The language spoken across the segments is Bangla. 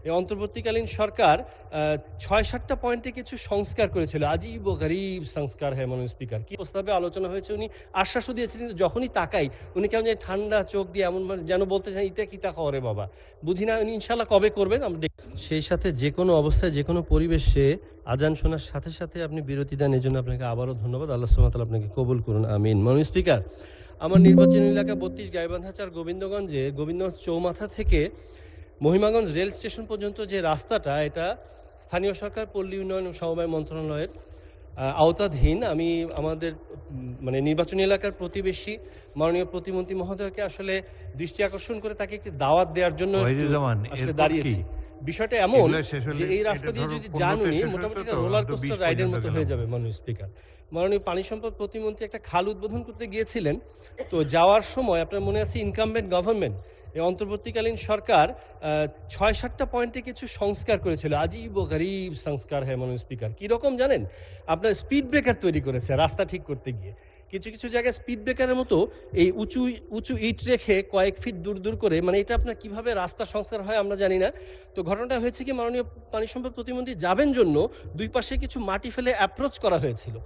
এই অন্তর্বর্তীকালীন সরকার ৬-৭টা পয়েন্টে কিছু সংস্কার করেছিল। আজীব ও গরীব সংস্কার হ্যাঁ মাননীয় স্পিকার। কি প্রস্তাবে আলোচনা হয়েছে উনি আশ্বাসও দিয়েছিলেন, কিন্তু যখনই তাকাই উনি কেমন জানি ঠান্ডা চোখ দিয়ে এমন যেন বলতে চান ইতা কিতা করে বাবা। বুঝি না উনি ইনশাআল্লাহ কবে করবেন আমরা সেই সাথে যেকোনো অবস্থায় যেকোনো পরিবেশে আজান শোনার সাথে, সাথে আপনি বিরতি দেন, এজন্য আপনাকে আবারও ধন্যবাদ। আল্লাহ সুবহানাহু ওয়া তাআলা আপনাকে কবুল করুন। আমিন। মাননীয় স্পিকার, আমার নির্বাচনী এলাকা ৩২ গাইবান্ধা ৪ গোবিন্দগঞ্জে গোবিন্দগঞ্জ চৌমাথা থেকে মহিমাগঞ্জ রেল স্টেশন পর্যন্ত যে রাস্তাটা, এটা স্থানীয় সরকার পল্লী উন্নয়ন ও সমবায় মন্ত্রণালয়ের আওতাধীন। আমি আমাদের মানে নির্বাচনী এলাকার প্রতিবেশী মাননীয় প্রতিমন্ত্রী মহোদয়কে আসলে দৃষ্টি আকর্ষণ করে তাকে একটি দাওয়াত দেওয়ার জন্য আসলে দাঁড়িয়েছি। বিষয়টা এমন যে এই রাস্তা দিয়ে যদি যান উনি মোটামুটি একটা রোলার কোস্টার রাইডের মতো হয়ে যাবে। মাননীয় স্পিকার, মাননীয় পানি সম্পদ প্রতিমন্ত্রী একটা খাল উদ্বোধন করতে গিয়েছিলেন, তো যাওয়ার সময় আপনার মনে আছে ইনকামবেন্ট গভর্নমেন্ট এই অন্তর্বর্তীকালীন সরকার ৬-৭টা পয়েন্টে কিছু সংস্কার করেছিল। আজীব ও গরীব সংস্কার হ্যাঁ মাননীয় স্পিকার। কীরকম জানেন? আপনার স্পিড ব্রেকার তৈরি করেছে রাস্তা ঠিক করতে গিয়ে। কিছু কিছু জায়গায় স্পিড ব্রেকারের মতো এই উঁচু উঁচু ইট রেখে কয়েক ফিট দূর দূর করে, মানে এটা আপনার কীভাবে রাস্তা সংস্কার হয় আমরা জানি না। তো ঘটনাটা হয়েছে কি, মাননীয় পানি সম্পদ প্রতিমন্ত্রী যাবেন জন্য দুই পাশে কিছু মাটি ফেলে অ্যাপ্রোচ করা হয়েছিল।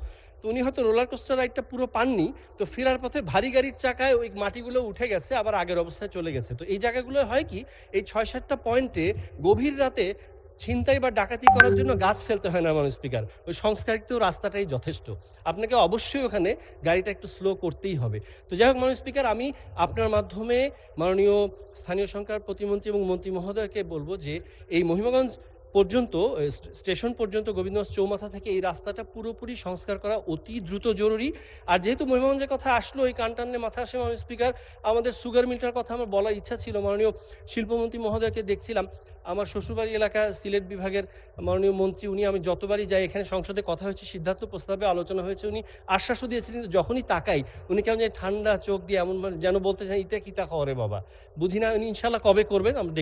তো উনি হয়তো রোলার কোস্টার রাইডটা পুরো পাননি, তো ফেরার পথে ভারী গাড়ির চাকায় ওই মাটিগুলো উঠে গেছে, আবার আগের অবস্থায় চলে গেছে। তো এই জায়গাগুলো হয় কি, এই ৬-৭টা পয়েন্টে গভীর রাতে ছিনতাই বা ডাকাতি করার জন্য গাছ ফেলতে হয় না মাননীয় স্পিকার, ওই সংস্কারিত রাস্তাটাই যথেষ্ট। আপনাকে অবশ্যই ওখানে গাড়িটা একটু স্লো করতেই হবে। তো যাই হোক মাননীয় স্পিকার, আমি আপনার মাধ্যমে মাননীয় স্থানীয় সরকার প্রতিমন্ত্রী এবং মন্ত্রী মহোদয়কে বলবো যে এই মহিমাগঞ্জ পর্যন্ত স্টেশন পর্যন্ত গোবিন্দগঞ্জ চৌমাথা থেকে এই রাস্তাটা পুরোপুরি সংস্কার করা অতি দ্রুত জরুরি। আর যেহেতু মহিমাগঞ্জের কথা আসলো, এই কানটান্নে মাথা আসে মাননীয় স্পিকার, আমাদের সুগার মিলটার কথা আমার বলার ইচ্ছা ছিল। মাননীয় শিল্পমন্ত্রী মহোদয়কে দেখছিলাম, আমার শ্বশুরবাড়ি এলাকা সিলেট বিভাগের মাননীয় মন্ত্রী, উনি আমি যতবারই যাই এখানে সংসদে কথা হয়েছে, সিদ্ধান্ত প্রস্তাবে আলোচনা হয়েছে, উনি আশ্বাসও দিয়েছিলেন, কিন্তু যখনই তাকাই উনি কেমন জানি ঠান্ডা চোখ দিয়ে এমন যেন বলতে চান ইতা কিতা করে বাবা। বুঝি না উনি ইনশাআল্লাহ কবে করবেন আমরা